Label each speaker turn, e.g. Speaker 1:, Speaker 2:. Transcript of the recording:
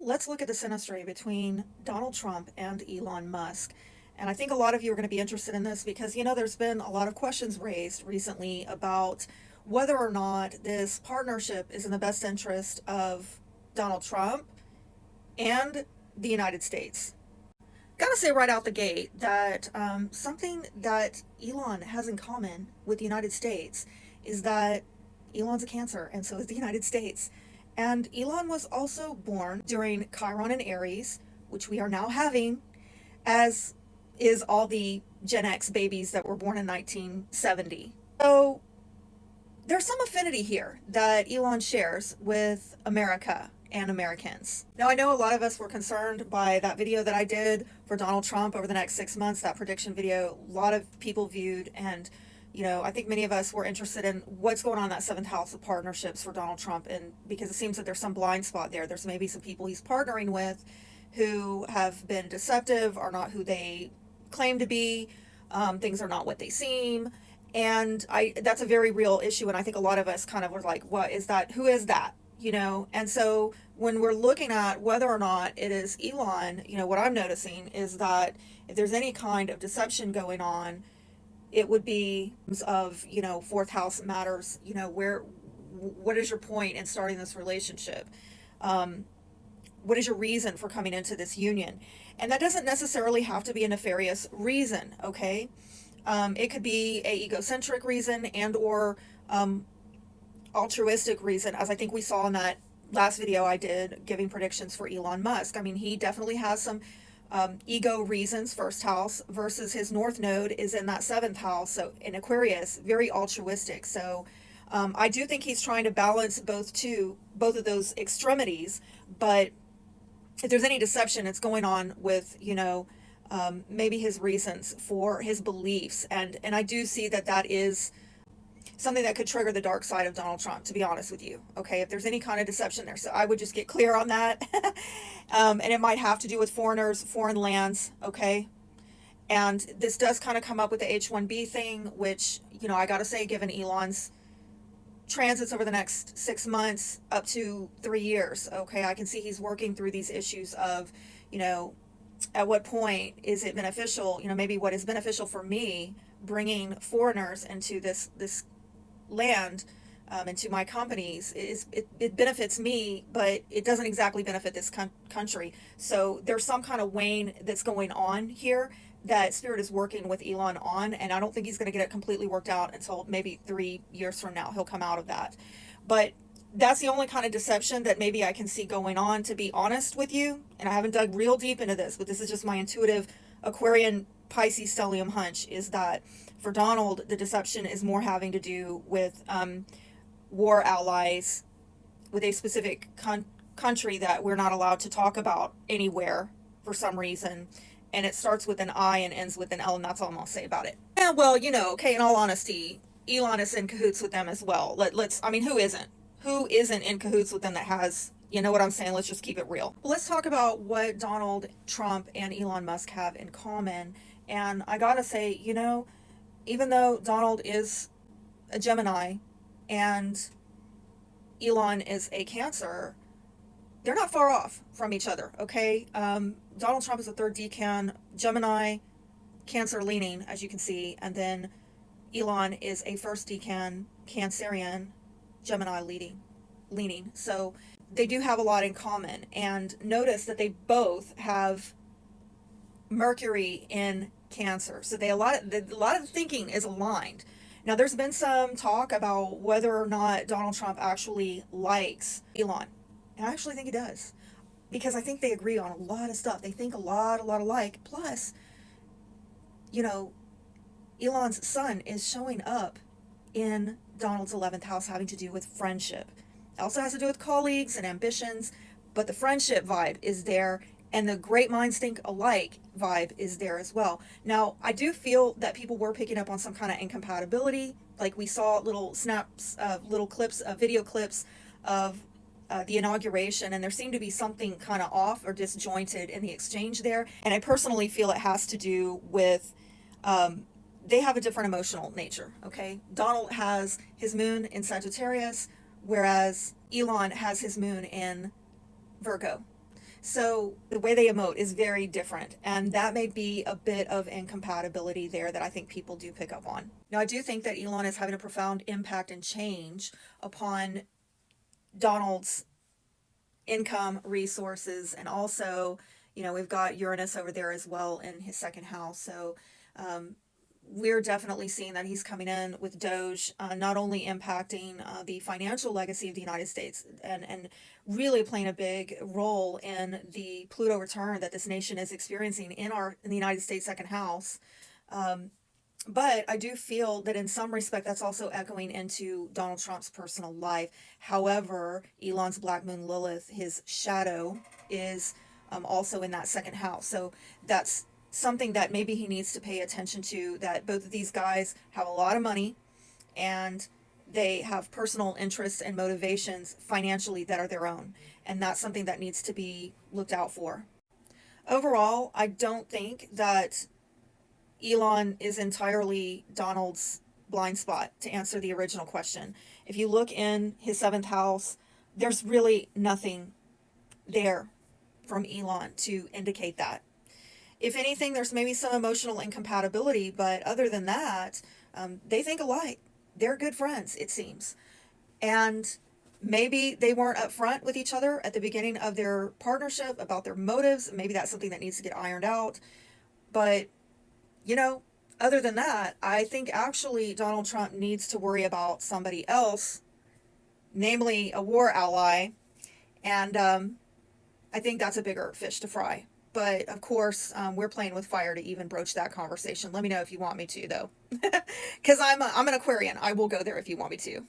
Speaker 1: let's look at the synastry between Donald Trump and Elon Musk. And I think a lot of you are going to be interested in this because, there's been a lot of questions raised recently about whether or not this partnership is in the best interest of Donald Trump and the United States. Gotta say right out the gate that something that Elon has in common with the United States is that Elon's a Cancer, and so is the United States. And Elon was also born during Chiron and Aries, which we are now having, as is all the Gen X babies that were born in 1970. So there's some affinity here that Elon shares with America and Americans. Now, I know a lot of us were concerned by that video that I did for Donald Trump over the next 6 months, that prediction video. A lot of people viewed, and I think many of us were interested in what's going on in that seventh house of partnerships for Donald Trump, and because it seems that there's some blind spot there. There's maybe some people he's partnering with who have been deceptive, are not who they claim to be. Things are not what they seem. And that's a very real issue. And I think a lot of us kind of were like, what is that? Who is that? And so when we're looking at whether or not it is Elon, what I'm noticing is that if there's any kind of deception going on, it would be of, fourth house matters, what is your point in starting this relationship? What is your reason for coming into this union? And that doesn't necessarily have to be a nefarious reason, okay? It could be a egocentric reason and or altruistic reason, as I think we saw in that last video I did giving predictions for Elon Musk. I mean, he definitely has some ego reasons, first house, versus his north node is in that seventh house, so in Aquarius, very altruistic. So I do think he's trying to balance both of those extremities, but if there's any deception, it's going on with, maybe his reasons for his beliefs. And I do see that is something that could trigger the dark side of Donald Trump, to be honest with you. Okay, if there's any kind of deception there. So I would just get clear on that. And it might have to do with foreigners, foreign lands, okay? And this does kind of come up with the H-1B thing, which, I got to say, given Elon's transits over the next 6 months up to 3 years, okay, I can see he's working through these issues of, at what point is it beneficial, maybe what is beneficial for me bringing foreigners into this land, into my companies, it benefits me, but it doesn't exactly benefit this country. So there's some kind of weighing that's going on here that Spirit is working with Elon on, and I don't think he's going to get it completely worked out until maybe 3 years from now. He'll come out of that. But that's the only kind of deception that maybe I can see going on, to be honest with you. And I haven't dug real deep into this, but this is just my intuitive Aquarian Pisces stellium hunch, is that for Donald, the deception is more having to do with war allies with a specific country that we're not allowed to talk about anywhere for some reason. And it starts with an I and ends with an L, and that's all I'm going to say about it. Yeah, well, okay, in all honesty, Elon is in cahoots with them as well. Who isn't? Who isn't in cahoots with them that has, you know what I'm saying? Let's just keep it real. Well, let's talk about what Donald Trump and Elon Musk have in common. And I gotta say, even though Donald is a Gemini and Elon is a Cancer, they're not far off from each other, okay? Donald Trump is a third decan, Gemini, Cancer leaning, as you can see, and then Elon is a first decan, Cancerian, Gemini leaning. So they do have a lot in common. And notice that they both have Mercury in Cancer. So a lot of the thinking is aligned. Now, there's been some talk about whether or not Donald Trump actually likes Elon. And I actually think he does, because I think they agree on a lot of stuff. They think a lot alike. Plus, Elon's sun is showing up in Donald's 11th house, having to do with friendship. It also has to do with colleagues and ambitions, but the friendship vibe is there, and the great minds think alike vibe is there as well. Now, I do feel that people were picking up on some kind of incompatibility. Like, we saw little snaps of little clips, video clips of the inauguration, and there seemed to be something kind of off or disjointed in the exchange there. And I personally feel it has to do with they have a different emotional nature, okay? Donald has his moon in Sagittarius, whereas Elon has his moon in Virgo. So the way they emote is very different, and that may be a bit of incompatibility there that I think people do pick up on. Now, I do think that Elon is having a profound impact and change upon Donald's income, resources, and also, we've got Uranus over there as well in his second house. So, we're definitely seeing that he's coming in with Doge, not only impacting the financial legacy of the United States and really playing a big role in the Pluto return that this nation is experiencing in the United States second house. Um, but I do feel that in some respect that's also echoing into Donald Trump's personal life. However, Elon's Black Moon Lilith, his shadow, is also in that second house. So that's something that maybe he needs to pay attention to, that both of these guys have a lot of money and they have personal interests and motivations financially that are their own. And that's something that needs to be looked out for. Overall, I don't think that Elon is entirely Donald's blind spot, to answer the original question. If you look in his seventh house, there's really nothing there from Elon to indicate that. If anything, there's maybe some emotional incompatibility, but other than that, they think alike. They're good friends, it seems. And maybe they weren't upfront with each other at the beginning of their partnership about their motives. Maybe that's something that needs to get ironed out. But you know, other than that, I think actually Donald Trump needs to worry about somebody else, namely a war ally. And I think that's a bigger fish to fry. But of course, we're playing with fire to even broach that conversation. Let me know if you want me to, though. Because I'm an Aquarian. I will go there if you want me to.